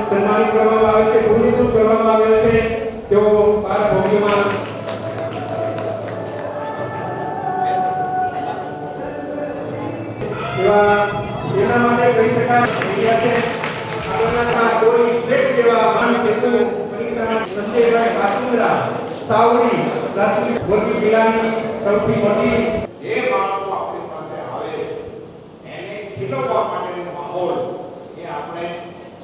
સન્માનિત કરવામાં આવે છે, પુરસ્કૃત કરવામાં આવે છે. તેઓ ભારત ભોગીમાં એના માટે કહી શકાય છે આગળના કોઈ શ્રેષ્ઠ જેવા માણસ હેતુ પરીક્ષામાં સંજયભાઈ કાસુંદ્રા સાવરી પ્રાથમિક વર્ગી જિલ્લાની સૌથી મોટી જે બાળકો આપણી પાસે આવે છે એને ખીલવવા માટેનો માહોલ એ આપણે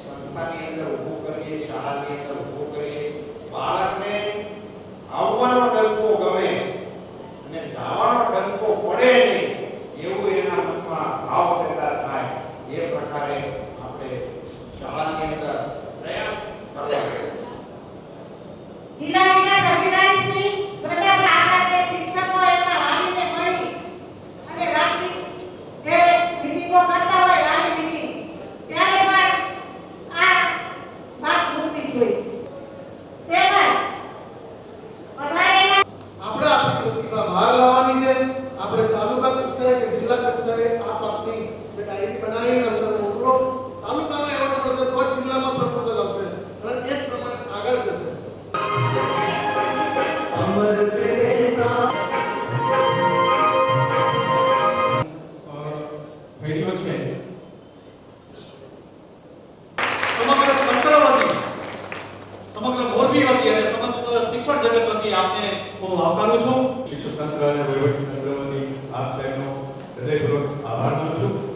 સંસ્થાની અંદર ઊભું કરીએ, શાળાની અંદર ઊભું કરીએ. બાળકને આવવાનો ડંકો ગમે અને જવાનો ડંકો પડે નહીં એવું એના મનમાં ભાવ પેદા થાય એ પ્રકારે આપણે શાળાની અંદર પ્રયાસ કરવો. જિલ્લા વિકાસ અધિકારી શ્રી પ્રતાપ આપણા જે શિક્ષકો એમના વાલીને મળી અને વાલી જે મીટિંગો કરતા હોય વાલી મીટિંગ ત્યારે પણ આ વાત મૂકવી જોઈએ. તેમજ વધારેમાં આપણે આપણી પ્રતિભા બહાર લાવવાની છે. આપણે તાલુકા કક્ષાએ કે જિલ્લા કક્ષાએ આ પાકની ડાયરી બનાવીને અંદર મોકલો. તાલુકાના એવોર્ડ મળશે તો જ જિલ્લામાં પ્રપોઝલ આવશે અને એ જ પ્રમાણે આગળ જશે. ભેટો છે સમગ્ર સંકળ વતી, સમગ્ર મોરબી વતી અને સમસ્ત શિક્ષણ જગત વતી આપને હું આવકારું છું. શિક્ષક તંત્ર અને વહીવટી તંત્ર વતી આપ સાહેબનો હૃદયપૂર્વક આભાર માનું છું.